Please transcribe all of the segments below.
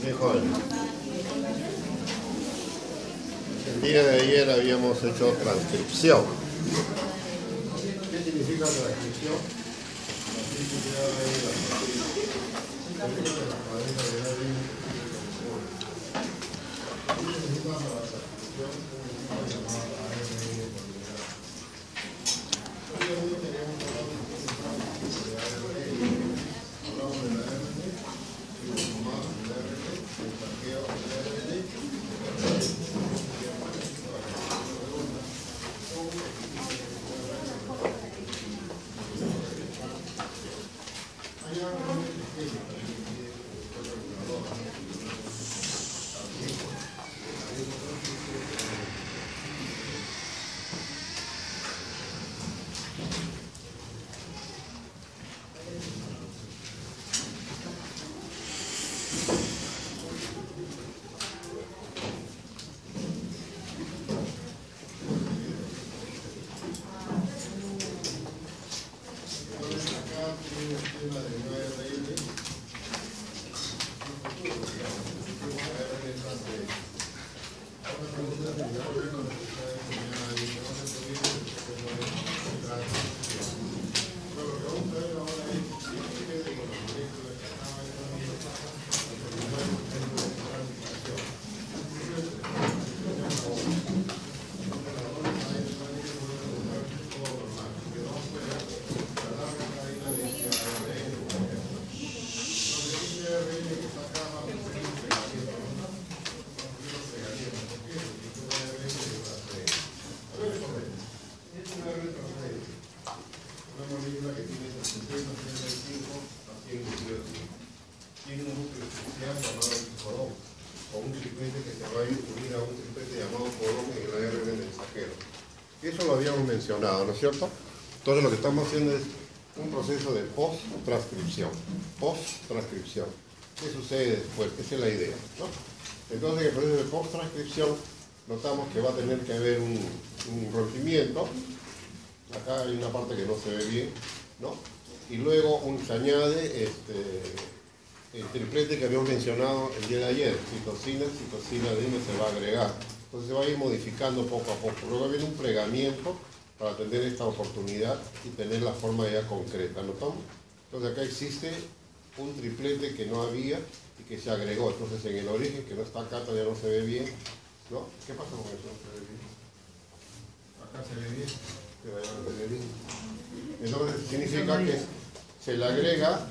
Mejor. El día de ayer habíamos hecho transcripción. ¿Qué significa transcripción? Tiene un núcleo especial llamado codón, o un triplete que se va a unir a un triplete llamado codón en el ARN mensajero. Eso lo habíamos mencionado, ¿no es cierto? Entonces lo que estamos haciendo es un proceso de post-transcripción. Post-transcripción. ¿Qué sucede después? Esa es la idea, ¿no? Entonces en el proceso de post-transcripción notamos que va a tener que haber un rompimiento. Acá hay una parte que no se ve bien, ¿no? Y luego se añade el triplete que habíamos mencionado el día de ayer, citosina, adenina se va a agregar. Entonces se va a ir modificando poco a poco. Luego viene un plegamiento para atender esta oportunidad y tener la forma ya concreta, ¿notamos? Entonces acá existe un triplete que no había y que se agregó. Entonces en el origen, que no está acá, todavía no se ve bien, ¿no? ¿Qué pasa con eso? No se ve bien. Acá se ve bien, pero allá no se ve bien. Entonces significa que se le agrega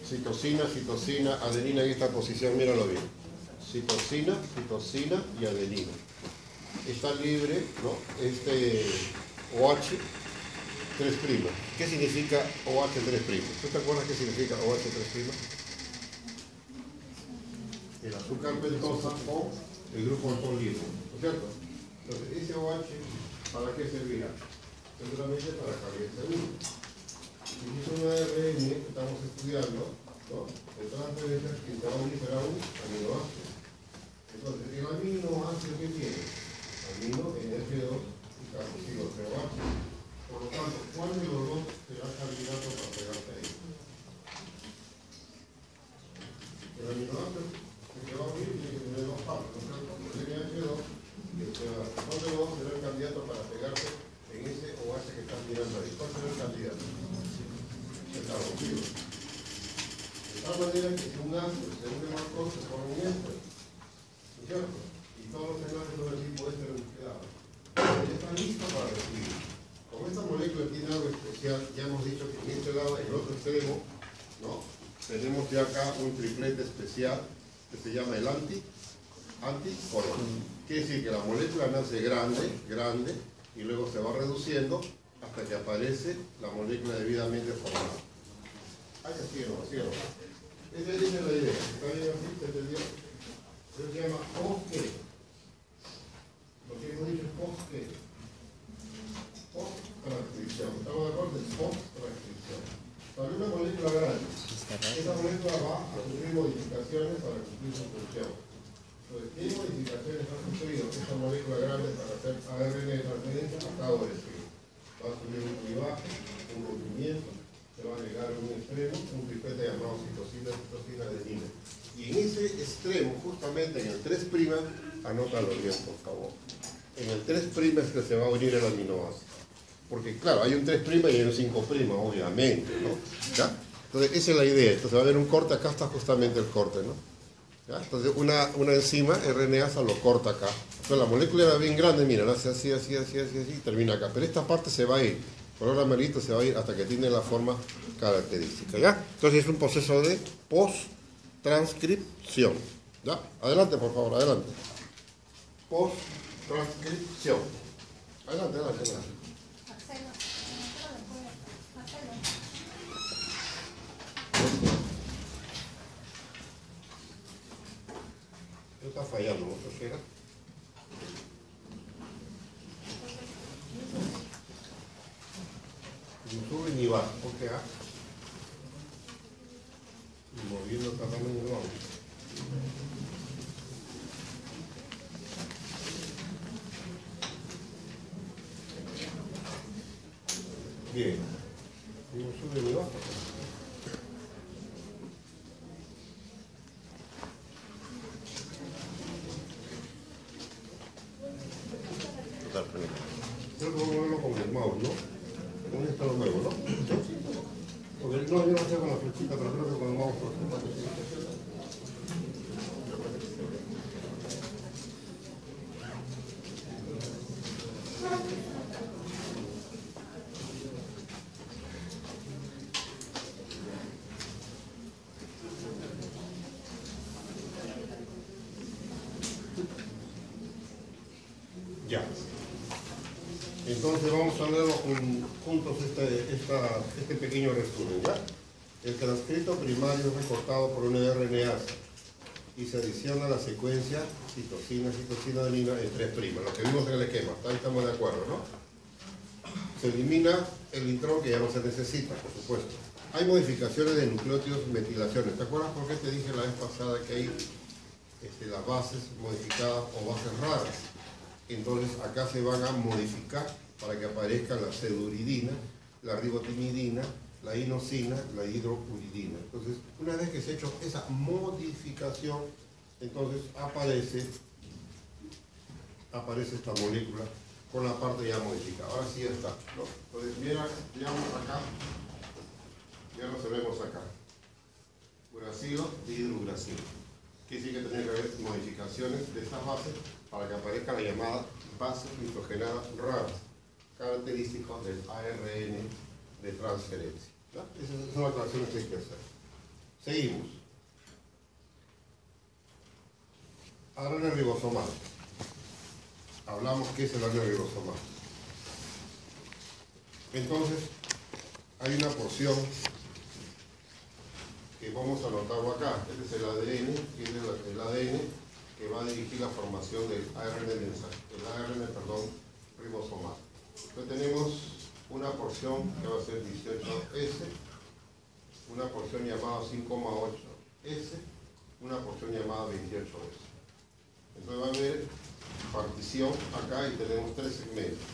citosina, adenina en esta posición, míralo bien. Citosina y adenina. Está libre, ¿no? OH 3'. ¿Qué significa OH 3'? ¿Tú te acuerdas qué significa OH 3'? El azúcar pentosa o el grupo alcohol libre, ¿no es cierto? Entonces, ese OH, ¿para qué servirá? Seguramente para cargar seguro. Si es un ARN que estamos estudiando, ¿no? De todas maneras, que se va a unir será un aminoácido. Entonces, el aminoácido que tiene, amino, NF2 y carboxilo COH. Por lo tanto, ¿cuál de los dos será candidato para pegarse ahí? El aminoácido que se va a unir tiene que tener dos partes, ¿no? El NF2 y el COH. ¿Cuál de los dos será el candidato para pegarse en ese OH que están mirando ahí? ¿Cuál será el candidato? El carboxilo. De tal manera que si un ácido se une más cosas se pone un éster, ¿no es cierto? Y todos los enlaces son del tipo este nucleado. Ya están listos para recibir. molécula tiene algo especial. Ya hemos dicho que en este lado, en el otro extremo, ¿no? Tenemos ya acá un triplete especial que se llama el anticolón. Quiere decir que la molécula nace grande, y luego se va reduciendo hasta que aparece la molécula debidamente formada. Ahí así no. Esa es la idea. ¿Está bien así? ¿Se entendió? Eso se llama post-qué. Lo que hemos dicho es post-qué. Post-transcripción. ¿Estamos de acuerdo? Es post-transcripción. Para una molécula grande, esa molécula va a sufrir modificaciones para cumplir su función. Entonces, ¿qué modificaciones ha sufrido esta molécula grande para hacer ARN de transferencia? Acabo de decir. Va a subir un clivaje, un rompimiento, se va a agregar en un extremo un triplete llamado citosina, adenina. Y en ese extremo, justamente en el 3', anótalo bien, por favor. En el 3' es que se va a unir el aminoácido. Porque, claro, hay un 3' y hay un 5', obviamente, ¿no? ¿Ya? Entonces, esa es la idea. Entonces, va a haber un corte, acá está justamente el corte, ¿no? ¿Ya? Entonces, una enzima, RNasa, lo corta acá. Entonces, la molécula era bien grande, mira, hace así, y termina acá. Pero esta parte se va a ir, color amarillo se va a ir hasta que tiene la forma característica, ¿ya? Entonces, es un proceso de post-transcripción, ¿ya? Adelante, por favor, adelante. Post-transcripción. Adelante. Está fallando, ¿no? ¿Será? Ni sube ni baja, ¿por qué? Y moviendo el tamaño de nuevo. Bien. Ni sube ni baja. Creo que voy a moverlo con el mouse, ¿no? ¿Dónde está los huevos, no? Porque no, yo no sé con la flechita, pero creo que con el mouse. Ya. Entonces vamos a ver juntos este pequeño resumen, ¿ya? El transcrito primario es recortado por una RNasa y se adiciona a la secuencia citosina, adenina en 3', lo que vimos en el esquema, ahí estamos de acuerdo, ¿no? Se elimina el intrón que ya no se necesita, por supuesto. Hay modificaciones de nucleótidos, metilaciones. ¿Te acuerdas por qué te dije la vez pasada que hay las bases modificadas o bases raras? Entonces acá se van a modificar para que aparezca la pseuduridina, la ribotimidina, la inosina, la hidrouridina. Entonces, una vez que se ha hecho esa modificación, entonces aparece esta molécula con la parte ya modificada. Ahora sí ya está, ¿no? Entonces, mira, veamos acá, ya lo sabemos acá. Uracilo y hidrouracilo. Quiere decir que tiene que haber modificaciones de estas bases para que aparezca la llamada base nitrogenada raras, característicos del ARN de transferencia. ¿Ya? Esas son las aclaraciones que hay que hacer. Seguimos. ARN ribosomal. Hablamos qué es el ARN ribosomal. Entonces, hay una porción que vamos a anotarlo acá. Este es el ADN, que es el ADN que va a dirigir la formación del ARN ribosomal. Entonces tenemos una porción que va a ser 18S, una porción llamada 5,8S, una porción llamada 28S. Entonces va a haber partición acá y tenemos tres segmentos: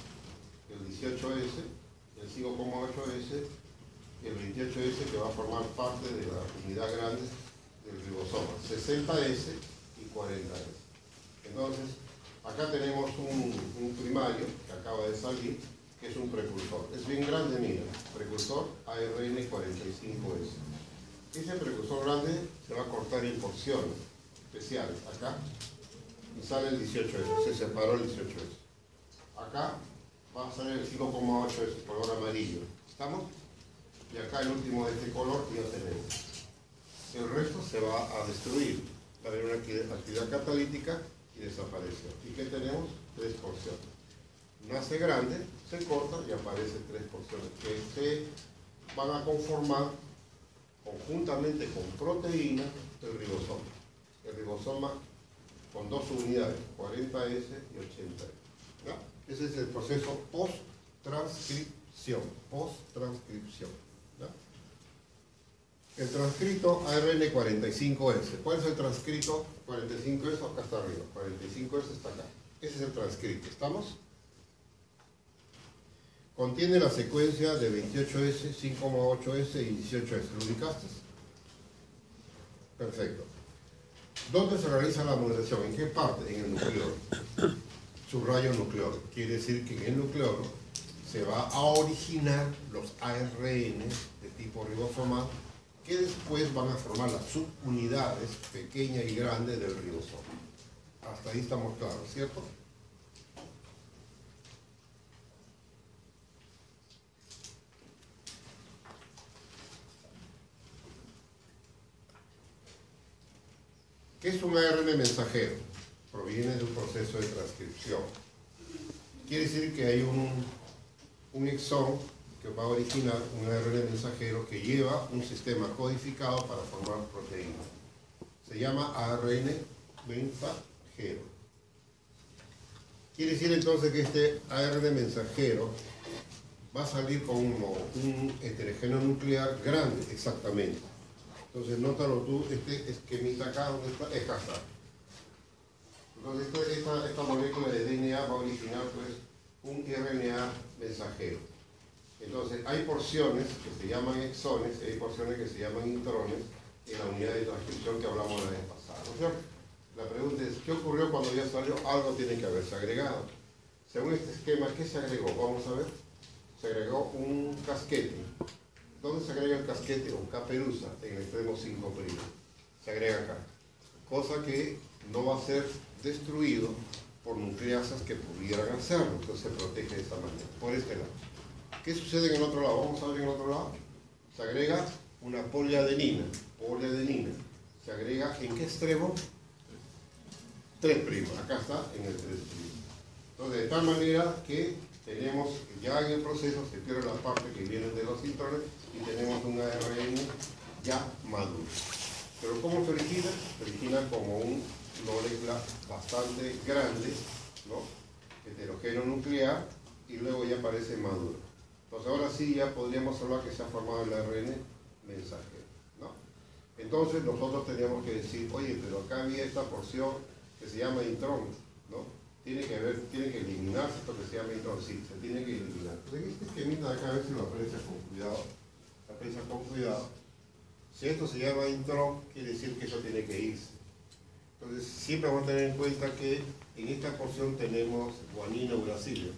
el 18S, el 5,8S y el 28S, que va a formar parte de la unidad grande del ribosoma, 60S y 40S. Entonces, acá tenemos un primario que acaba de salir, que es un precursor. Es bien grande, mira, precursor ARN 45S. Ese precursor grande se va a cortar en porciones especiales, acá, y sale el 18S, se separó el 18S. Acá va a salir el 5,8 es el color amarillo. ¿Estamos? Y acá el último de este color ya tenemos. El resto se va a destruir. Va a haber una actividad catalítica y desapareció. ¿Y qué tenemos? 3 porciones. Nace grande, se corta y aparecen 3 porciones que se van a conformar conjuntamente con proteína el ribosoma. El ribosoma con 2 unidades, 40S y 80S. ¿Ya? Ese es el proceso post-transcripción. Post-transcripción. ¿Ya? El transcrito ARN45S. ¿Cuál es el transcrito 45S? Acá está arriba. 45S está acá. Ese es el transcrito. ¿Estamos? Contiene la secuencia de 28S, 5,8S y 18S. ¿Lo ubicaste? Perfecto. ¿Dónde se realiza la modulación? ¿En qué parte? En el nucleolo. Subrayo nucleolo. Quiere decir que en el nucleolo se va a originar los ARN de tipo ribosomal que después van a formar las subunidades pequeñas y grandes del ribosoma. Hasta ahí estamos claros, ¿cierto? ¿Qué es un ARN mensajero? Proviene de un proceso de transcripción. Quiere decir que hay un exón que va a originar un ARN mensajero que lleva un sistema codificado para formar proteínas. Se llama ARN mensajero. Quiere decir entonces que este ARN mensajero va a salir con un heterogeno nuclear grande, exactamente. Entonces, nótalo tú, este esquemita acá, ¿dónde está? Acá está. Entonces, esta molécula de DNA va a originar, pues, un RNA mensajero. Entonces, hay porciones que se llaman exones y hay porciones que se llaman intrones en la unidad de transcripción que hablamos la vez pasada, ¿no es cierto? La pregunta es, ¿qué ocurrió cuando ya salió? Algo tiene que haberse agregado. Según este esquema, ¿qué se agregó? Vamos a ver. Se agregó un casquete. ¿Dónde se agrega el casquete o caperuza? En el extremo 5'. Se agrega acá. Cosa que no va a ser destruido por nucleasas que pudieran hacerlo. Entonces se protege de esta manera. Por este lado. ¿Qué sucede en el otro lado? Vamos a ver en el otro lado. Se agrega una poliadenina. Poliadenina. Se agrega ¿en qué extremo? 3'. Acá está en el 3'. Entonces de tal manera que tenemos ya en el proceso, se pierde la parte que viene de los intrones y tenemos un ARN ya maduro. Pero ¿cómo se origina? Se origina como una molécula bastante grande, ¿no? Heterogéneo nuclear, y luego ya aparece maduro. Entonces ahora sí ya podríamos hablar que se ha formado el ARN mensajero, ¿no? Entonces nosotros teníamos que decir, oye, pero acá había esta porción que se llama intrón, ¿no? Tiene que eliminarse esto que se llama intrón, sí, se tiene que eliminar. Entonces este esquemita de acá, a ver si lo aprecias con cuidado. Aprecia con cuidado. Si esto se llama intrón, quiere decir que eso tiene que irse. Entonces siempre vamos a tener en cuenta que en esta porción tenemos guanina, uracilo.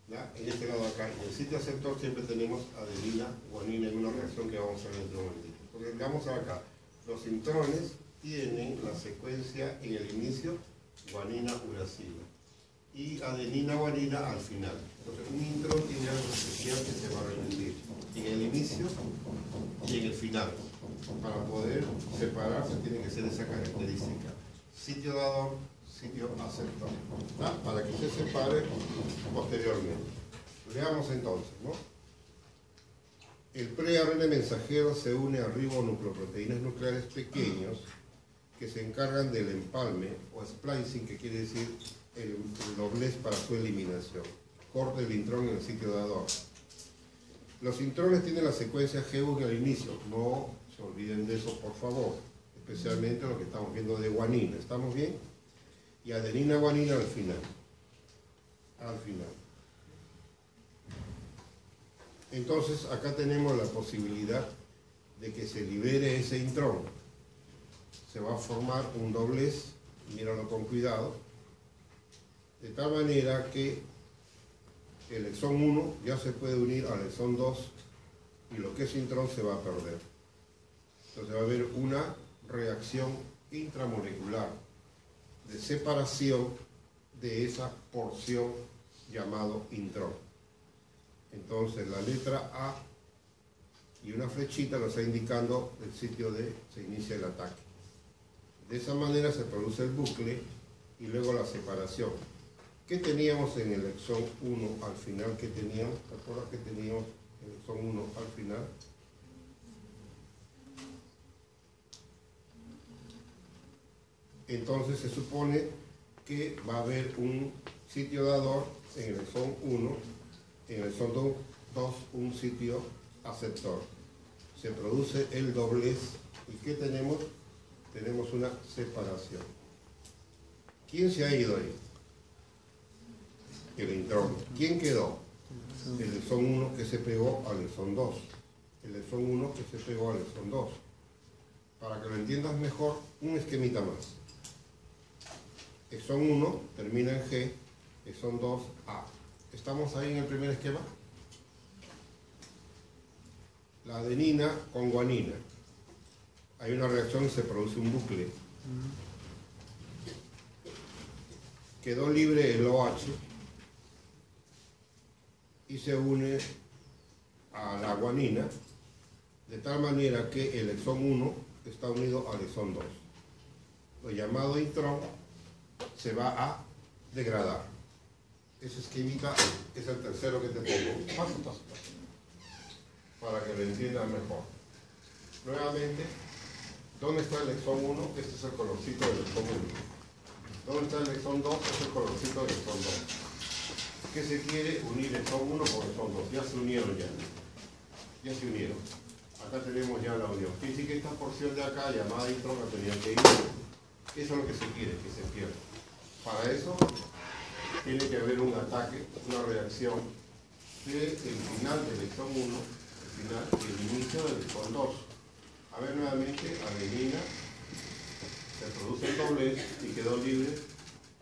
¿Ya? En este lado acá, en el sitio aceptor siempre tenemos adenina, guanina en una reacción que vamos a ver dentro de un momentito. Entonces vamos a ver acá. Los intrones tienen la secuencia en el inicio, guanina, uracilo, y adenina, guanina al final. Entonces un intrón tiene algo especial que se va a repetir en el inicio y en el final. Para poder separarse tiene que ser esa característica. Sitio dador, sitio aceptor. ¿Ah? Para que se separe posteriormente. Veamos entonces, ¿no? El pre-ARN mensajero se une a ribonucleoproteínas nucleares pequeños que se encargan del empalme o splicing, que quiere decir el doblez para su eliminación. Corte el intrón en el sitio dador. Los intrones tienen la secuencia G1 al inicio, no se olviden de eso por favor, especialmente lo que estamos viendo de guanina, ¿estamos bien? Y adenina, guanina al final. Al final. Entonces acá tenemos la posibilidad de que se libere ese intrón. Se va a formar un doblez, míralo con cuidado, de tal manera que el exón 1 ya se puede unir al exón 2 y lo que es intrón se va a perder. Entonces va a haber una reacción intramolecular de separación de esa porción llamado intrón. Entonces la letra A y una flechita nos está indicando el sitio de se inicia el ataque. De esa manera se produce el bucle y luego la separación. ¿Qué teníamos en el exón 1 al final? ¿Qué teníamos? ¿Te acuerdas que teníamos en el exón 1 al final? Entonces se supone que va a haber un sitio dador en el exón 1, en el exón 2 un sitio aceptor. Se produce el doblez. ¿Y qué tenemos? Tenemos una separación. ¿Quién se ha ido ahí? El intrón. ¿Quién quedó? El exón 1 que se pegó al exón 2. El exón 1 que se pegó al exón 2. Para que lo entiendas mejor, un esquemita más. Exón 1 termina en G, exón 2, A. ¿Estamos ahí en el primer esquema? La adenina con guanina. Hay una reacción y se produce un bucle. Quedó libre el OH y se une a la guanina de tal manera que el exón 1 está unido al exón 2. Lo llamado intrón se va a degradar. Ese esquemita es el tercero que te pongo para que lo entiendas mejor. Nuevamente, ¿dónde está el exón 1? Este es el colorcito del exón 1. ¿Dónde está el exón 2? Este es el colorcito del exón 2. ¿Qué se quiere? Unir exón 1 con exón 2. Ya se unieron ya. Ya se unieron. Acá tenemos ya la unión. Quiere decir que esta porción de acá, llamada intrón, la tenía que ir. Eso es lo que se quiere, que se pierda. Para eso tiene que haber un ataque, una reacción del final del exón 1, el final y el inicio del exón 2. A ver nuevamente, adenina, se produce el doblez y quedó libre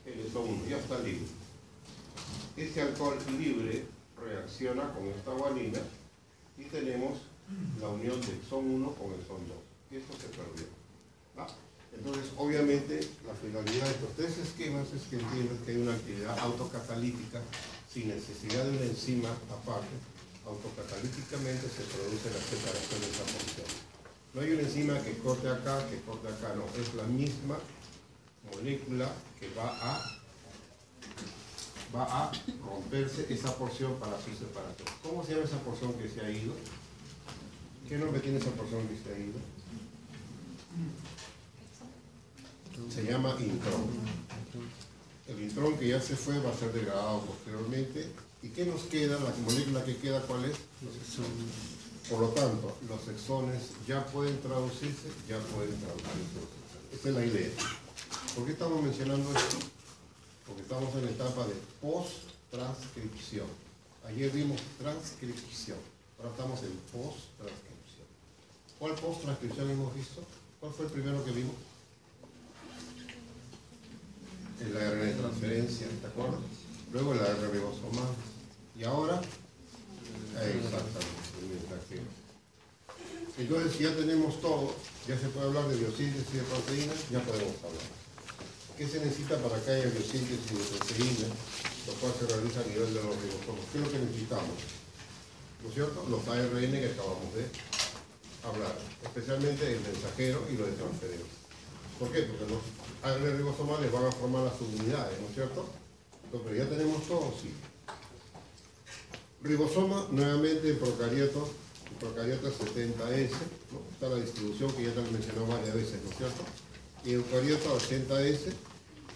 el exón 1, ya está libre. Este alcohol libre reacciona con esta guanina y tenemos la unión de exón 1 con exón 2. Y esto se perdió. ¿Va? Entonces, obviamente, la finalidad de estos tres esquemas es que entiendas que hay una actividad autocatalítica sin necesidad de una enzima aparte. Autocatalíticamente se produce la separación de esa porción. No hay una enzima que corte acá, no. Es la misma molécula que va a romperse esa porción para su separación. ¿Cómo se llama esa porción que se ha ido? ¿Qué nombre tiene esa porción que se ha ido? Se llama intrón. El intrón que ya se fue va a ser degradado posteriormente. ¿Y qué nos queda? La molécula que queda, ¿cuál es? Los exones. Por lo tanto, los exones ya pueden traducirse, Esa es la idea. ¿Por qué estamos mencionando esto? Porque estamos en la etapa de post-transcripción. Ayer vimos transcripción, ahora estamos en post-transcripción. ¿Cuál post-transcripción hemos visto? ¿Cuál fue el primero que vimos? El ARN de transferencia, ¿te acuerdas? Luego el ARN ribosomal. Y ahora, exactamente, el mensajero. Entonces, si ya tenemos todo, ya se puede hablar de biosíntesis de proteínas, ya podemos hablar. ¿Qué se necesita para que haya biosíntesis de proteínas? Lo cual se realiza a nivel de los ribosomas. ¿Qué es lo que necesitamos? ¿No es cierto? Los ARN que acabamos de hablar, especialmente el mensajero y lo de transferencia. ¿Por qué? Porque los ARN ribosomales van a formar las subunidades, ¿no es cierto? Entonces, ya tenemos todo, sí. Ribosoma, nuevamente en procariotas 70S, ¿no? Está la distribución que ya te mencionó varias veces, ¿no es cierto? Y eucariota 80S,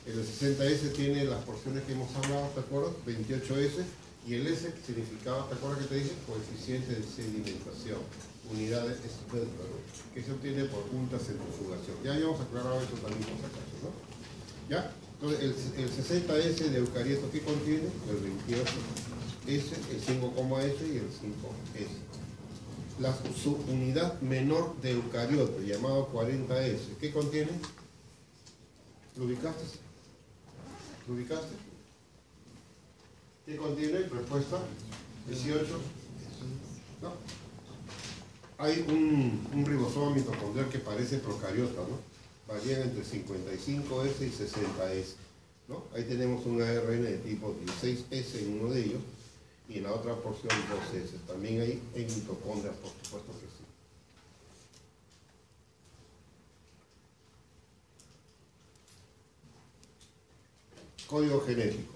el 60S tiene las porciones que hemos hablado, ¿te acuerdas? 28S, y el S significaba, ¿te acuerdas que te dije? Coeficiente de sedimentación, unidades Svedberg, que se obtiene por ultracentrifugación. Ya habíamos aclarado eso también por si acaso, ¿no? ¿Ya? Entonces, el 60S de eucarioto, ¿qué contiene? El 28S, el 5,S y el 5S. La subunidad menor de eucarioto, llamado 40S, ¿qué contiene? ¿Lo ubicaste? ¿Lo ubicaste? ¿Qué contiene? Respuesta 18. ¿No? Hay un ribosoma mitocondrial que parece procariota, ¿no? Varían entre 55S y 60S. ¿no? Ahí tenemos un ARN de tipo 16S en uno de ellos y en la otra porción 2S. También hay en mitocondrias, por supuesto que sí. Código genético.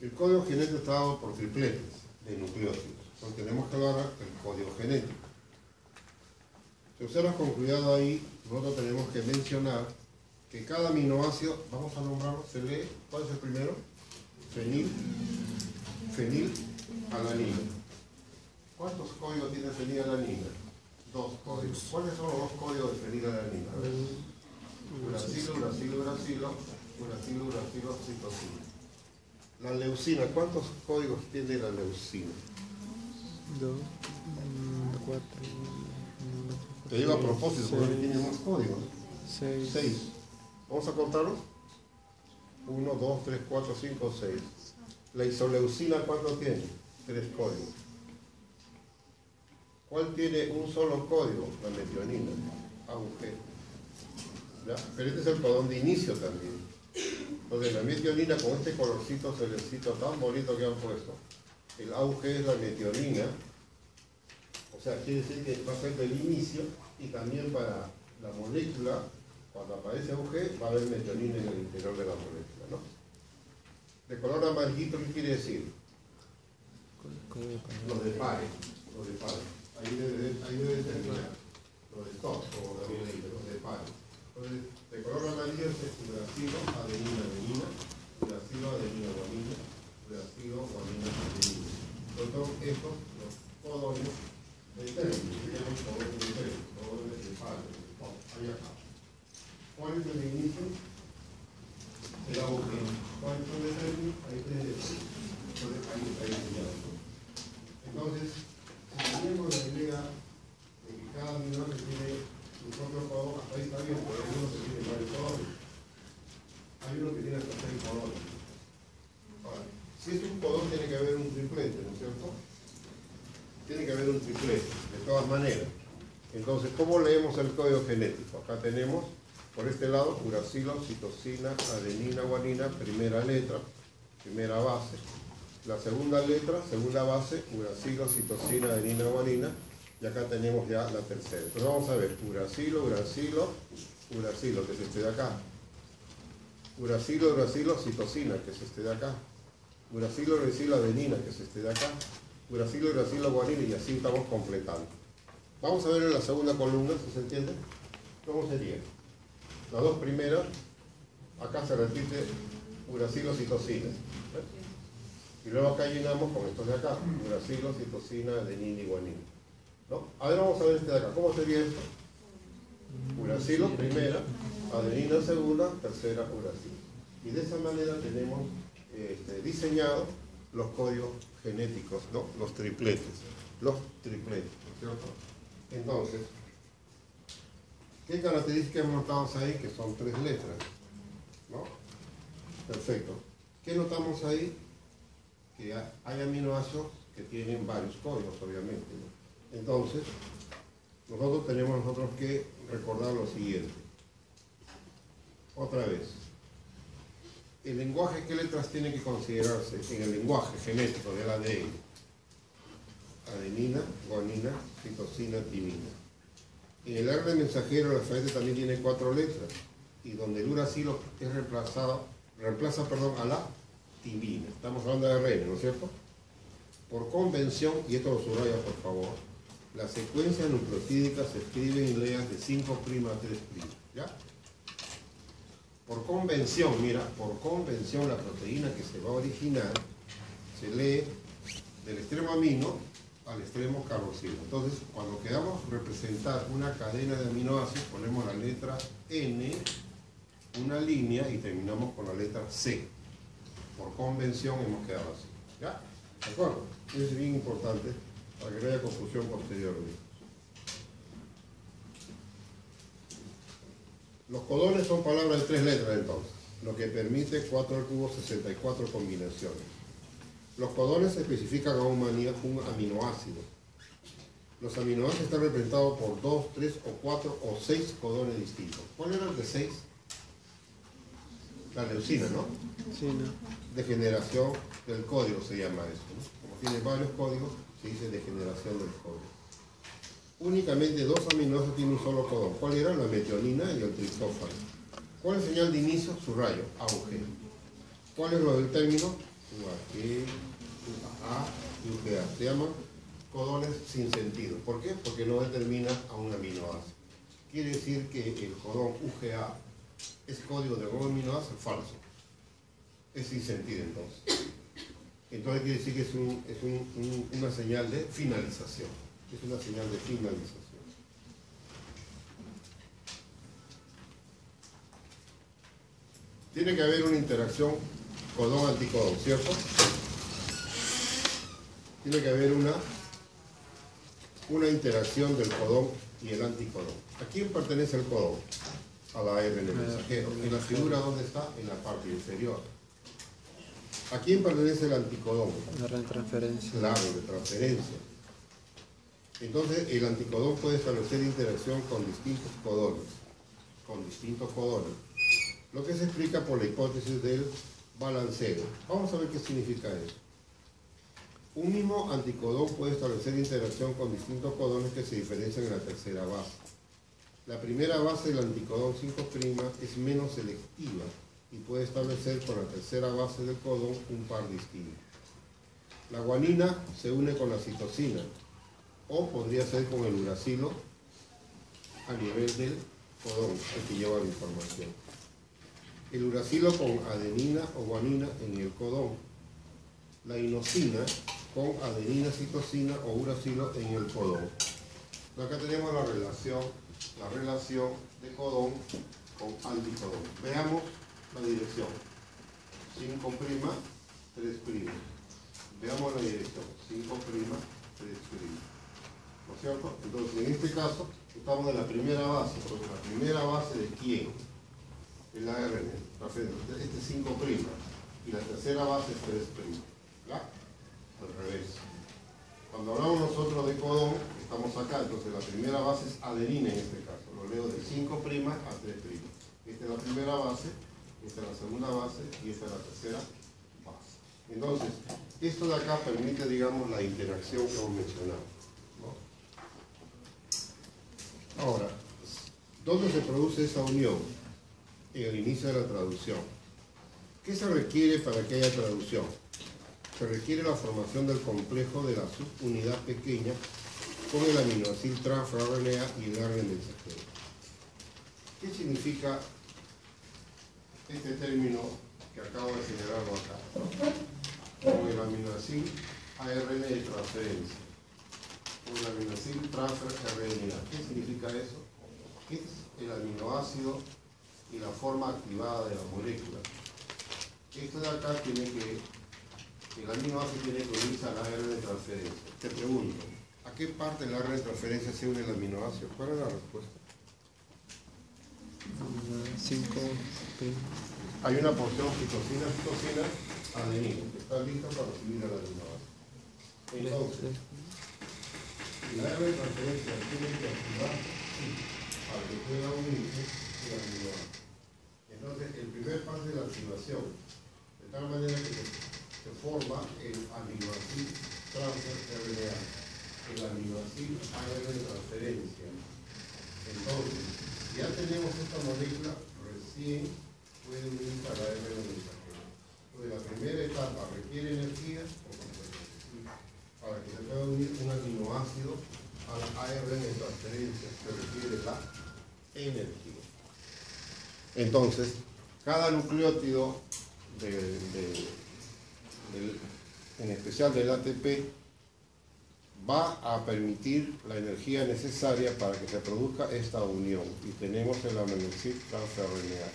El código genético está dado por tripletes de nucleótidos. Entonces tenemos que hablar del código genético. Si observas con cuidado ahí, nosotros tenemos que mencionar que cada aminoácido, vamos a nombrarlo, se lee, ¿cuál es el primero? Fenilalanina. ¿Cuántos códigos tiene fenilalanina? 2 códigos. ¿Cuáles son los 2 códigos de fenilalanina? Uracilo, citosina. La leucina, ¿cuántos códigos tiene la leucina? 2, 4, Te digo a propósito, porque tiene más códigos. 6. ¿Vamos a contarlos? 1, 2, 3, 4, 5, 6. La isoleucina, ¿cuánto tiene? 3 códigos. ¿Cuál tiene un solo código? La metionina, AUG. ¿Ya? Pero este es el codón de inicio también. Entonces la metionina, con este colorcito celestito tan bonito que han puesto, el AUG es la metionina, o sea, quiere decir que va a ser del inicio y también para la molécula, cuando aparece AUG, va a haber metionina en el interior de la molécula, ¿no? De color amarillito, ¿qué quiere decir? Los de pares. Ahí debe terminar. Los de stop, como también dice, los de pares. Entonces, de color amarillo es uracilo, adenina, uracilo, adenina, guanina, uracilo, guanina, adenina. Entonces, son estos los codones de término, se llaman codones de término, codones de pares, ahí acá. ¿Cuál es el inicio? El AUG. ¿Cuál es el término? Ahí tiene. Entonces, ahí está diseñado. Entonces, si tenemos la idea de que cada aminoácido tiene su propio codón, hasta ahí está bien, pero hay uno que tiene varios codones. Hay uno que tiene hasta 6 codones. Ahora, si es un codón, tiene que haber un triplete, ¿no es cierto? Tiene que haber un triplete, de todas maneras. Entonces, ¿cómo leemos el código genético? Acá tenemos, por este lado, uracilo, citosina, adenina, guanina, primera letra, primera base. La segunda letra, segunda base, uracilo, citosina, adenina, guanina. Y acá tenemos ya la tercera. Entonces vamos a ver, uracilo, que es este de acá. Uracilo, citosina, que es este de acá. Uracilo, adenina, que es este de acá. Uracilo, guanina, y así estamos completando. Vamos a ver en la segunda columna, si se entiende, cómo sería. Las dos primeras, acá se repite uracilo, citosina. Y luego acá llenamos con estos de acá, uracilo, citosina, adenina y guanina. ¿No? A ver, vamos a ver este de acá. ¿Cómo sería esto? Uracilo primera, adenina segunda, tercera uracilo. Y de esa manera tenemos diseñado los códigos genéticos, ¿no? Los tripletes, ¿no es cierto? Entonces, ¿qué características notamos ahí? Que son 3 letras, ¿no? Perfecto. ¿Qué notamos ahí? Que hay aminoácidos que tienen varios códigos, obviamente, ¿no? Entonces, nosotros tenemos que recordar lo siguiente. Otra vez. El lenguaje, ¿qué letras tiene que considerarse en el lenguaje genético del ADN? Adenina, guanina, citosina, timina. En el ARN mensajero el alfabeto también tiene 4 letras, y donde el uracilo es reemplaza a la timina. Estamos hablando de ARN, ¿no es cierto? Por convención, y esto lo subraya por favor, la secuencia nucleotídica se escribe en leas de 5' a 3', ¿ya? Por convención, mira, por convención la proteína que se va a originar se lee del extremo amino al extremo carboxilo. Entonces, cuando queramos representar una cadena de aminoácidos, ponemos la letra N, una línea y terminamos con la letra C. Por convención hemos quedado así, ¿ya? ¿De acuerdo? Eso es bien importante para que no haya confusión posteriormente. Los codones son palabras de 3 letras entonces, lo que permite 4 al cubo 64 combinaciones. Los codones especifican a un aminoácido. Los aminoácidos están representados por 2, 3 o 4 o 6 codones distintos. ¿Cuál era el de 6? La leucina, ¿no? Sí, ¿no? Degeneración del código se llama eso, ¿no? Como tiene varios códigos, se dice degeneración del código. Únicamente dos aminoácidos tienen un solo codón. ¿Cuál era? La metionina y el triptófano. ¿Cuál es la señal de inicio? Su rayo, AUG. ¿Cuál es lo del término? UAG, UAA y UGA. Se llaman codones sin sentido. ¿Por qué? Porque no determina a un aminoácido. Quiere decir que el codón UGA es código de un aminoácido falso. Es sin sentido entonces. Entonces quiere decir que es una señal de finalización. Es una señal de finalización. Tiene que haber una interacción codón-anticodón, ¿cierto? Tiene que haber una interacción del codón y el anticodón. ¿A quién pertenece el codón? A la ARN mensajero. En la figura, ¿dónde está? En la parte inferior. ¿A quién pertenece el anticodón? La transferencia. Claro, de transferencia. Entonces, el anticodón puede establecer interacción con distintos codones. Lo que se explica por la hipótesis del balanceo. Vamos a ver qué significa eso. Un mismo anticodón puede establecer interacción con distintos codones que se diferencian en la tercera base. La primera base del anticodón 5' es menos selectiva y puede establecer con la tercera base del codón un par distinto. La guanina se une con la citosina o podría ser con el uracilo a nivel del codón, el que lleva la información. El uracilo con adenina o guanina en el codón. La inosina con adenina, citosina o uracilo en el codón. Acá tenemos la relación de codón con anticodón. Veamos la dirección. 5', 3'. Veamos la dirección. 5', 3'. ¿No es cierto? Entonces, en este caso, estamos en la primera base. Porque la primera base de quién? El ARN. Este es 5'. Y la tercera base es 3'. ¿Ya? Al revés. Cuando hablamos nosotros de codón, estamos acá. Entonces, la primera base es adenina en este caso. Lo leo de 5' a 3'. Esta es la primera base, esta es la segunda base y esta es la tercera base. Entonces, esto de acá permite, digamos, la interacción que hemos mencionado, ¿no? Ahora, ¿dónde se produce esa unión? En el inicio de la traducción. ¿Qué se requiere para que haya traducción? Se requiere la formación del complejo de la subunidad pequeña con el aminoácido trans-RNA y el ARN mensajero. ¿Qué significa este término que acabo de señalarlo acá? Con el aminoácido ARN de transferencia. Con el aminoácido trans-RNA. ¿Qué significa eso? Es el aminoácido y la forma activada de la molécula. Esto de acá el aminoácido tiene que unirse al ARN de transferencia. Te pregunto, ¿a qué parte del ARN de transferencia se une el aminoácido? ¿Cuál es la respuesta? 5'. Hay una porción citosina, adenina, que está lista para recibir el aminoácido. Entonces, el ARN de transferencia tiene que activar para que pueda unirse el aminoácido. Entonces, el primer paso es la activación, de tal manera que se forma el aminoácido trans-RNA, el aminoácido ARN de transferencia. Entonces, ya tenemos esta molécula, recién puede unirse a la ARN mensajero. Entonces, la primera etapa requiere energía, para que se pueda unir un aminoácido a la ARN de transferencia, se requiere la energía. Entonces, cada nucleótido, en especial del ATP, va a permitir la energía necesaria para que se produzca esta unión. Y tenemos el aminoácido trans-RNA.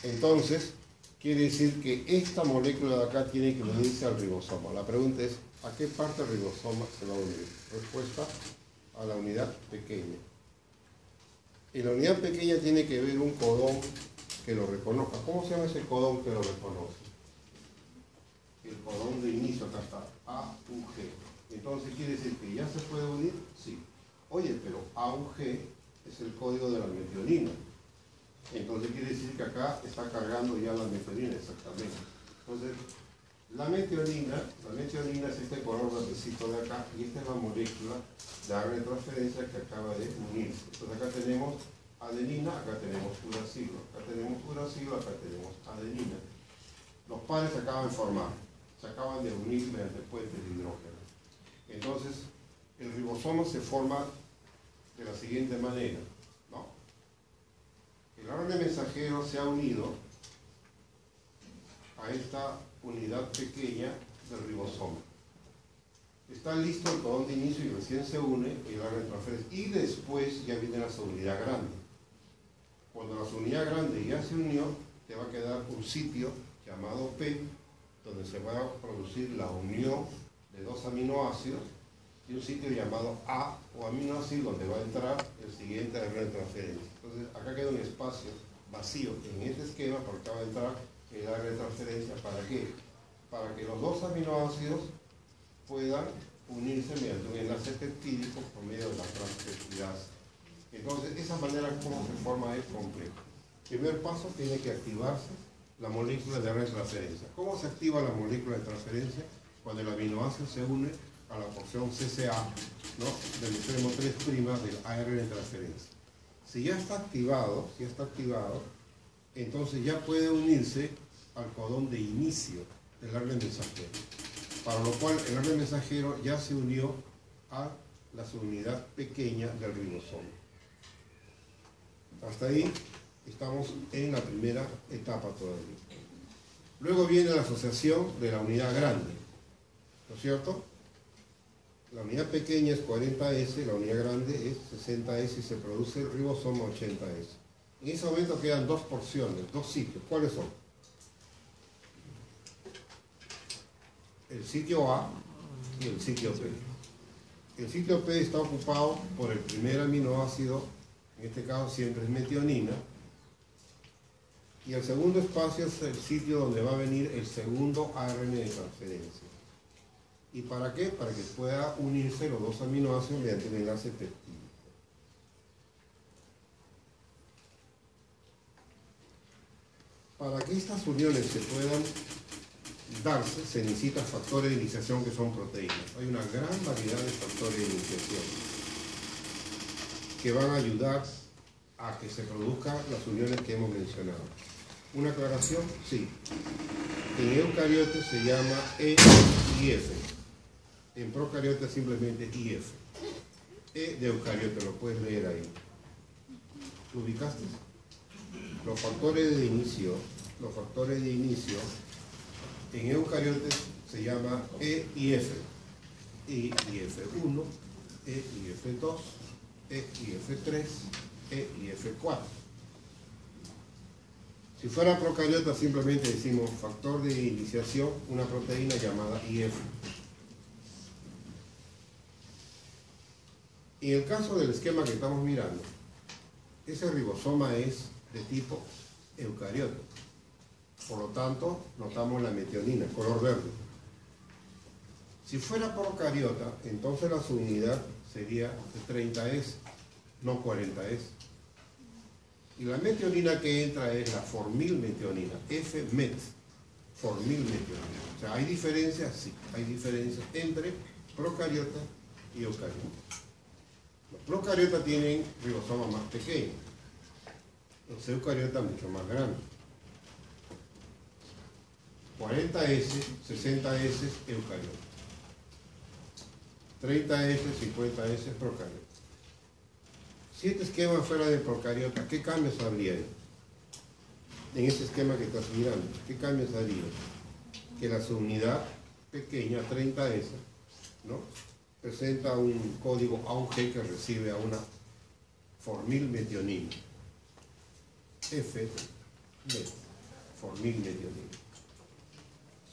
Entonces, quiere decir que esta molécula de acá tiene que unirse al ribosoma. La pregunta es, ¿a qué parte del ribosoma se va a unir? Respuesta, a la unidad pequeña. En la unidad pequeña tiene que haber un codón que lo reconozca. ¿Cómo se llama ese codón que lo reconoce? El codón de inicio, acá está, AUG. Entonces, ¿quiere decir que ya se puede unir? Sí. Oye, pero AUG es el código de la metionina. Entonces quiere decir que acá está cargando ya la metionina, exactamente. Entonces, la metionina es este color verdecito de acá, y esta es la molécula de ARN de transferencia que acaba de unirse. Entonces acá tenemos adenina, acá tenemos uracilo, acá tenemos uracilo, acá tenemos adenina. Los pares se acaban de formar, se acaban de unir mediante puentes de hidrógeno. Entonces, el ribosoma se forma de la siguiente manera, ¿no? El ARN mensajero se ha unido a esta unidad pequeña del ribosoma. Está listo el codón de inicio y recién se une el ARN de transferencia. Y después ya viene la subunidad grande. Cuando la subunidad grande ya se unió, te va a quedar un sitio llamado P, donde se va a producir la unión de dos aminoácidos, y un sitio llamado A o aminoácido, donde va a entrar el siguiente ARN de transferencia. Entonces acá queda un espacio vacío en este esquema, porque acá va a entrar el ARN de transferencia. ¿Para qué? Para que los dos aminoácidos puedan unirse mediante un enlace peptídico por medio de la transpeptidasa. Entonces, esa manera como se forma es complejo. Primer paso, tiene que activarse la molécula de ARN de transferencia. ¿Cómo se activa la molécula de transferencia? Cuando el aminoácido se une a la porción CCA, ¿no?, del extremo 3' del ARN de transferencia. Si ya está activado, entonces ya puede unirse al codón de inicio del ARN mensajero, para lo cual el ARN mensajero ya se unió a la subunidad pequeña del ribosoma. Hasta ahí estamos en la primera etapa todavía. Luego viene la asociación de la unidad grande, ¿no es cierto? La unidad pequeña es 40S, la unidad grande es 60S y se produce el ribosoma 80S. En ese momento quedan dos porciones, dos sitios. ¿Cuáles son? El sitio A y el sitio P. El sitio P está ocupado por el primer aminoácido, en este caso siempre es metionina, y el segundo espacio es el sitio donde va a venir el segundo ARN de transferencia. ¿Y para qué? Para que pueda unirse los dos aminoácidos mediante un enlace peptídico. Para que estas uniones se puedan darse, se necesitan factores de iniciación que son proteínas. Hay una gran variedad de factores de iniciación que van a ayudar a que se produzcan las uniones que hemos mencionado. ¿Una aclaración? Sí. En eucariotes se llama E y F. En procariotes simplemente IF. E de eucariote, lo puedes leer ahí. ¿Lo ubicaste? Los factores de inicio en eucariotes se llama E y F. E y F1, E y F2, E y F3, E y F4. Si fuera procariota simplemente decimos factor de iniciación, una proteína llamada IF. En el caso del esquema que estamos mirando, ese ribosoma es de tipo eucariota. Por lo tanto, notamos la metionina, color verde. Si fuera procariota, entonces la subunidad sería de 30S, no 40S. Y la metionina que entra es la formilmetionina, F-met, formilmetionina. O sea, ¿hay diferencias? Sí, hay diferencias entre procariota y eucariota. Los procariotas tienen ribosomas más pequeños, los eucariotas mucho más grandes. 40S, 60S eucariota. 30S, 50S procariota. Si este esquema fuera de procariota, ¿qué cambios habría ahí? En ese esquema que estás mirando, ¿qué cambios habría? Que la subunidad pequeña, 30S, ¿no?, presenta un código AUG que recibe a una formilmetionina. F-met, formilmetionina.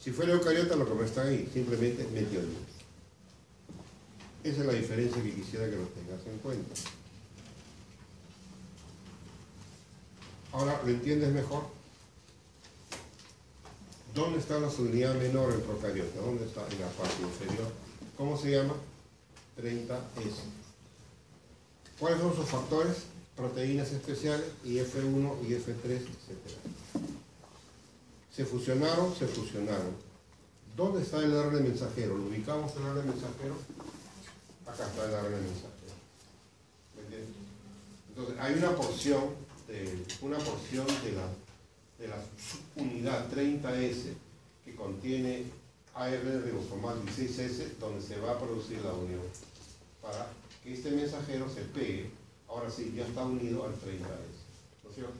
Si fuera eucariota, lo que no está ahí, simplemente metionina. Esa es la diferencia que quisiera que lo tengas en cuenta. Ahora, ¿lo entiendes mejor? ¿Dónde está la subunidad menor en procariota? ¿Dónde está? En la parte inferior. ¿Cómo se llama? 30S. ¿Cuáles son sus factores proteínas especiales, y F1 y F3, etc. Se fusionaron. ¿Dónde está el ARN mensajero? ¿Lo ubicamos el ARN mensajero? Acá está el ARN mensajero. ¿Me entiendes? Entonces, hay una porción de la unidad 30S que contiene ARN ribosomal 16S, donde se va a producir la unión para que este mensajero se pegue. Ahora sí, ya está unido al 30S, ¿no es cierto?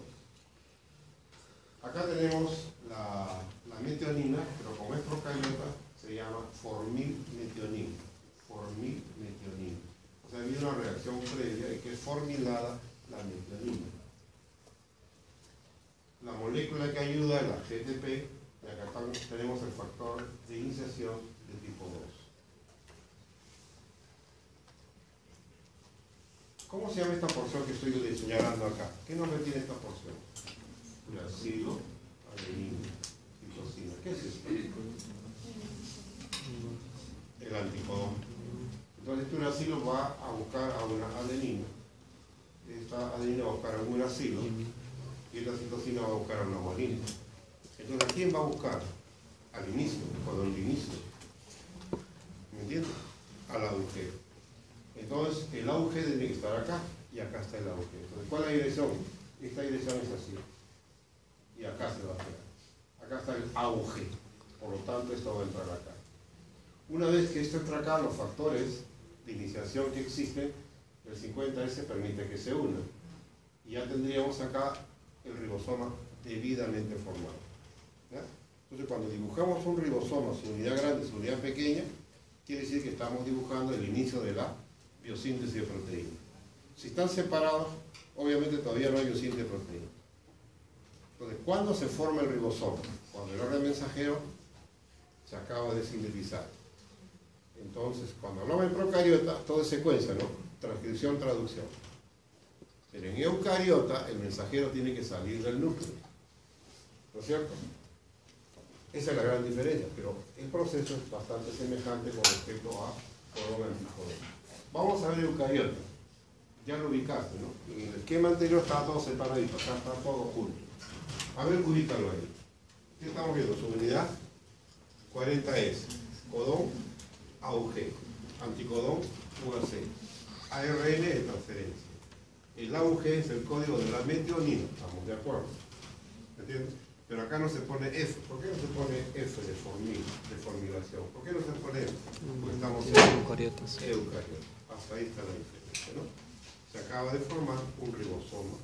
Acá tenemos la metionina, pero como es procariota, se llama formilmetionina. Formilmetionina. O sea, ha habido una reacción previa y que es formilada la metionina. La molécula que ayuda es la GTP, y acá tenemos el factor de iniciación de tipo 2. ¿Cómo se llama esta porción que estoy señalando acá? ¿Qué nombre tiene esta porción? Uracilo, adenina, citosina. ¿Qué es esto? El anticodón. Entonces este uracilo va a buscar a una adenina. Esta adenina va a buscar a un uracilo. Y esta citosina va a buscar a una guanina. Entonces, ¿a quién va a buscar? Al inicio, codón de inicio. ¿Me entiendes? Al AUG. Entonces, el AUG tiene que estar acá, y acá está el AUG. Entonces, ¿cuál es la dirección? Esta dirección es así. Y acá se va a quedar. Acá está el AUG. Por lo tanto, esto va a entrar acá. Una vez que esto entra acá, los factores de iniciación que existen, el 50S permite que se unan. Y ya tendríamos acá el ribosoma debidamente formado. ¿Ya? Entonces, cuando dibujamos un ribosoma, su unidad grande, su unidad pequeña, quiere decir que estamos dibujando el inicio de la biosíntesis de proteína. Si están separados, obviamente todavía no hay biosíntesis de proteína. Entonces, ¿cuándo se forma el ribosoma? Cuando el orden mensajero se acaba de sintetizar. Entonces, cuando hablamos en procariota, todo es secuencia, ¿no? Transcripción, traducción. Pero en eucariota, el mensajero tiene que salir del núcleo. ¿No es cierto? Esa es la gran diferencia, pero el proceso es bastante semejante con respecto a codón anticodón. Vamos a ver eucariota. Ya lo ubicaste, ¿no? En el esquema anterior estaba todo separadito, acá está todo junto. A ver, ubícalo ahí. ¿Qué estamos viendo? Su unidad 40S. Codón, AUG. Anticodón, UAC. ARN de transferencia. El AUG es el código de la metionina, estamos de acuerdo. ¿Entiendes? Pero acá no se pone F. ¿Por qué no se pone F de formilación? ¿Por qué no se pone F? Porque estamos en eucariotas. Hasta ahí está la diferencia, ¿no? Se acaba de formar un ribosoma.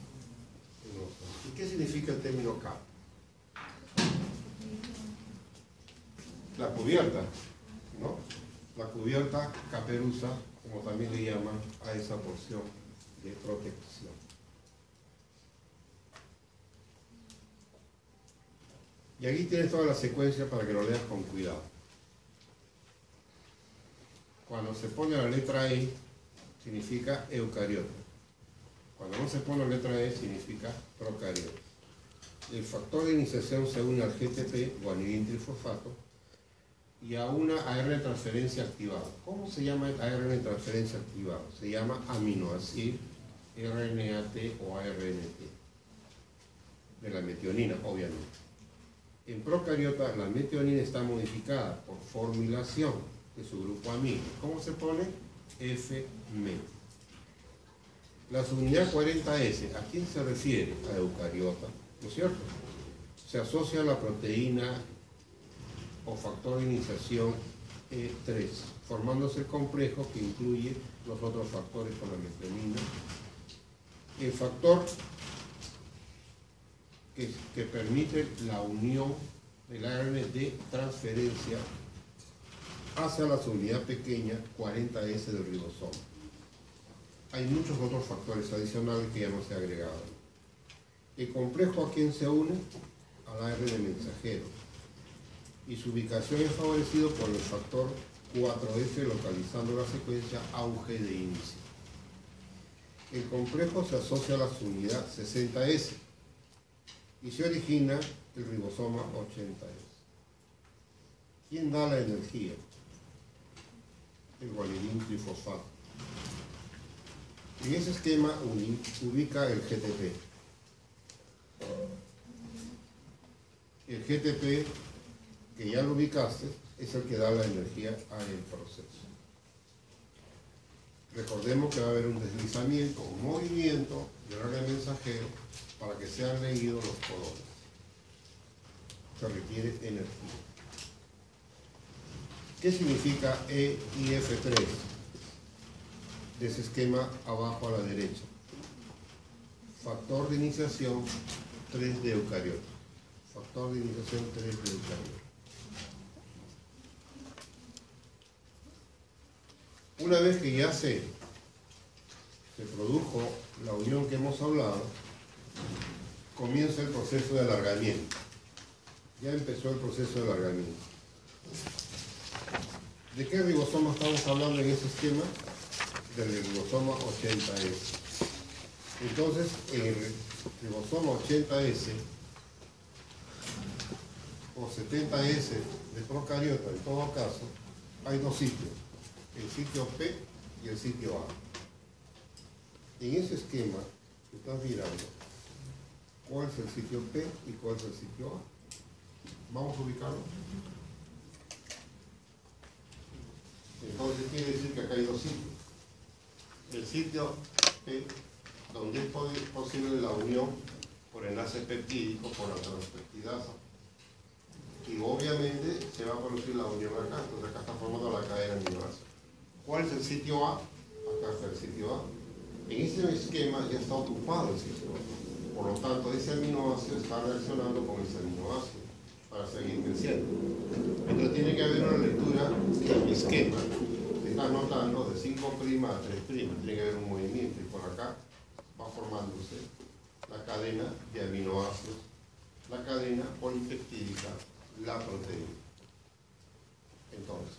¿Y qué significa el término K? La cubierta, ¿no? La cubierta caperuza, como también le llaman a esa porción de protección. Y aquí tienes toda la secuencia para que lo leas con cuidado. Cuando se pone la letra E, significa eucariota. Cuando no se pone la letra E, significa procariota. El factor de iniciación se une al GTP, guanidín trifosfato, y a una ARN de transferencia activada. ¿Cómo se llama el ARN de transferencia activado? Se llama aminoácido, RNAT o ARNT. De la metionina, obviamente. En procariota, la metionina está modificada por formilación de su grupo amino. ¿Cómo se pone? F-met. La subunidad 40S, ¿a quién se refiere? A eucariota, ¿no es cierto? Se asocia a la proteína o factor de iniciación E3, formándose el complejo que incluye los otros factores con la metionina. El factor que permite la unión del ARN de transferencia hacia la subunidad pequeña 40S del ribosoma. Hay muchos otros factores adicionales que ya no se agregaron. El complejo a quién se une? Al ARN mensajero. Y su ubicación es favorecido por el factor 4F localizando la secuencia AUG de inicio. El complejo se asocia a la subunidad 60S y se origina el ribosoma 80S. ¿Quién da la energía? El guanidín trifosfato. En ese esquema ubica el GTP. El GTP, que ya lo ubicaste, es el que da la energía al proceso. Recordemos que va a haber un deslizamiento, un movimiento del área mensajero para que sean leídos los colonos. Se requiere energía. ¿Qué significa EIF3? De ese esquema abajo a la derecha. Factor de iniciación 3 de eucarioto. Factor de iniciación 3 de eucarioto. Una vez que ya se produjo la unión que hemos hablado, comienza el proceso de alargamiento. Ya empezó el proceso de alargamiento. ¿De qué ribosoma estamos hablando en ese esquema? Del ribosoma 80S. Entonces, en el ribosoma 80S o 70S de procariota, en todo caso, hay dos sitios, el sitio P y el sitio A. En ese esquema que estás mirando, ¿cuál es el sitio P y cuál es el sitio A? Vamos a ubicarlo. Entonces quiere decir que acá hay dos sitios. El sitio P, donde es posible la unión por enlace peptídico, por la transpeptidasa. Y obviamente se va a producir la unión acá, entonces acá está formando la cadena aminoácida. ¿Cuál es el sitio A? Acá está el sitio A. En ese esquema ya está ocupado el sitio A. Por lo tanto, ese aminoácido está reaccionando con ese aminoácido para seguir creciendo. Entonces tiene que haber una lectura en el esquema. Se está notando de 5' a 3'. Tiene que haber un movimiento y por acá va formándose la cadena de aminoácidos, la cadena polipeptídica, la proteína. Entonces,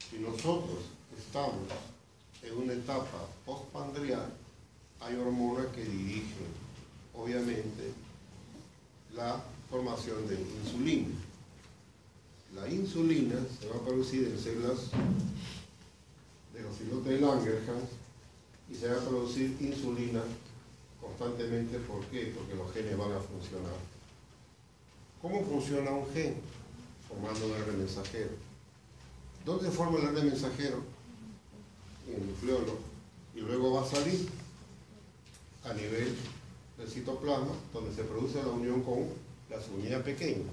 si nosotros estamos en una etapa postpandrial, hay hormonas que dirigen, obviamente, la formación de insulina. La insulina se va a producir en células de los islotes de Langerhans y se va a producir insulina constantemente. ¿Por qué? Porque los genes van a funcionar. ¿Cómo funciona un gen? Formando un ARN mensajero. ¿Dónde forma el ARN mensajero? En el nucleolo. Y luego va a salir a nivel del citoplasma, donde se produce la unión con la subunidad pequeña.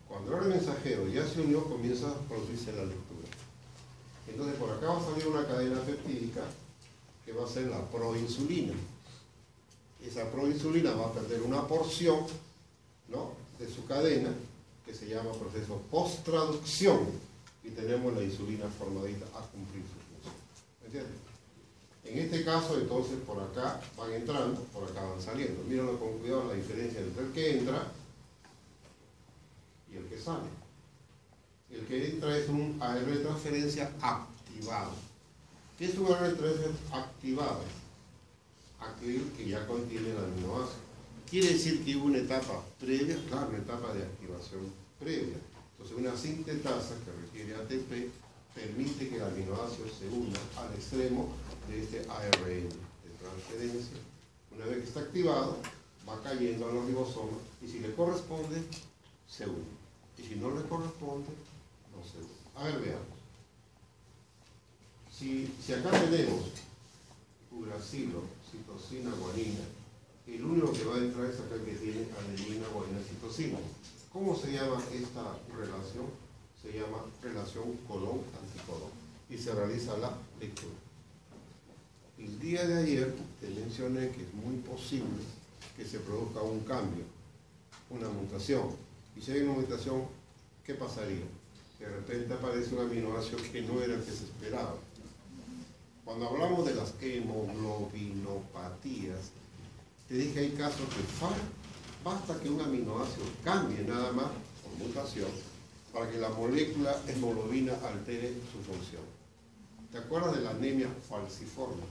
Cuando el ARN mensajero ya se unió, comienza a producirse la lectura. Entonces por acá va a salir una cadena peptídica que va a ser la proinsulina. Esa proinsulina va a perder una porción, ¿no?, de su cadena, que se llama proceso post-traducción, y tenemos la insulina formadita a cumplir su función. ¿Me entiendes? En este caso, entonces, por acá van entrando, por acá van saliendo. Mírenlo con cuidado la diferencia entre el que entra y el que sale. El que entra es un ARN de transferencia activado. ¿Qué es un ARN de transferencia activado? Aquel que ya contiene el aminoácido. Quiere decir que hubo una etapa previa, claro, una etapa de activación previa. Entonces una sintetasa que requiere ATP permite que el aminoácido se una al extremo de este ARN de transferencia. Una vez que está activado, va cayendo a los ribosomas y si le corresponde, se une. Y si no le corresponde, no se une. A ver, veamos. Si acá tenemos uracilo, citosina, guanina, el único que va a entrar es acá que tiene adenina, guanina, citosina. ¿Cómo se llama esta relación? Se llama relación colón-anticodón y se realiza la lectura. El día de ayer te mencioné que es muy posible que se produzca un cambio, una mutación. Y si hay una mutación, ¿qué pasaría? De repente aparece un aminoácido que no era el que se esperaba. Cuando hablamos de las hemoglobinopatías, te dije hay casos que basta que un aminoácido cambie nada más por mutación para que la molécula hemoglobina altere su función. ¿Te acuerdas de la anemia falciforme?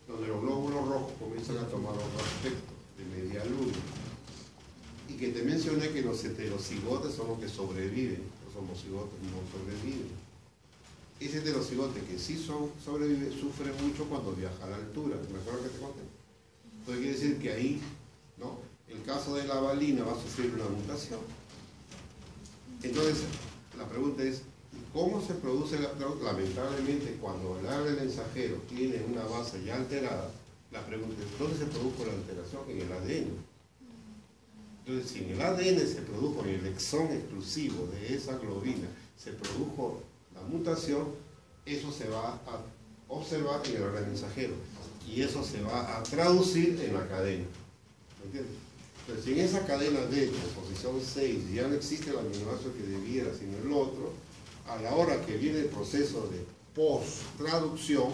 Donde los glóbulos rojos comienzan a tomar otro aspecto de media luna. Y que te mencioné que los heterocigotes son los que sobreviven, los homocigotes no sobreviven. ese heterocigote que sí sobrevive sufre mucho cuando viaja a la altura. ¿Me acuerdo que te conté? Entonces quiere decir que ahí, ¿no? El caso de la valina va a sufrir una mutación. Entonces, la pregunta es, ¿cómo se produce lamentablemente cuando el ARN mensajero tiene una base ya alterada? La pregunta es, ¿dónde se produjo la alteración? En el ADN. Entonces, si en el ADN se produjo, en el exón exclusivo de esa globina, se produjo la mutación, eso se va a observar en el ARN mensajero y eso se va a traducir en la cadena. ¿Me entiendes? Entonces, si en esa cadena D, en posición 6, ya no existe el aminoácido que debiera, sino el otro, a la hora que viene el proceso de post-traducción,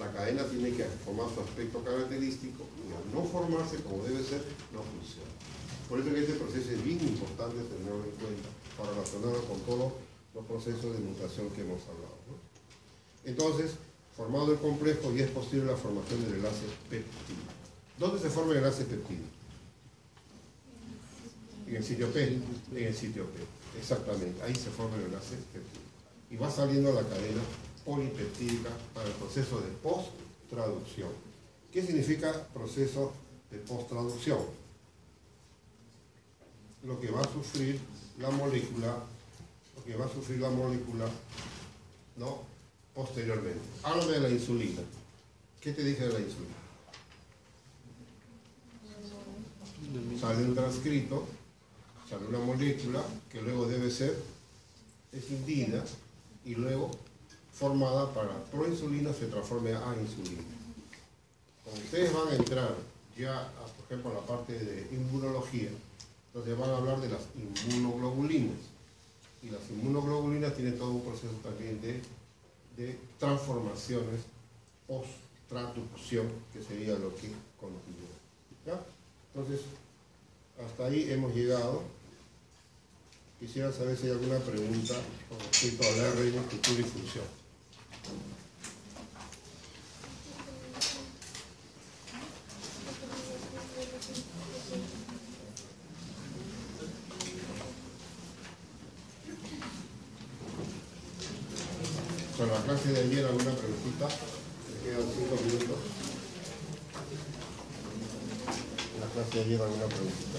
la cadena tiene que formar su aspecto característico y al no formarse como debe ser, no funciona. Por eso que este proceso es bien importante tenerlo en cuenta para relacionarlo con todos los procesos de mutación que hemos hablado, ¿no? Entonces, formado el complejo, ya es posible la formación del enlace péptido. ¿Dónde se forma el enlace péptido? En el sitio P. En el sitio P. Exactamente. Ahí se forma el enlace péptido. Y va saliendo la cadena polipeptídica para el proceso de post-traducción. ¿Qué significa proceso de post-traducción? Lo que va a sufrir la molécula, ¿no? Posteriormente. Háblame de la insulina. ¿Qué te dije de la insulina? Sale un transcrito, sale una molécula que luego debe ser escindida y luego formada para proinsulina se transforme a insulina. Cuando ustedes van a entrar ya, por ejemplo, a la parte de inmunología, entonces van a hablar de las inmunoglobulinas. Y las inmunoglobulinas tienen todo un proceso también de transformaciones post-traducción, que sería lo que continúa. ¿Ya? Entonces, hasta ahí hemos llegado. Quisiera saber si hay alguna pregunta con respecto al ARN, estructura y función. Con la clase de ayer, ¿alguna preguntita? Me quedan 5 minutos. En la clase de ayer, ¿alguna preguntita?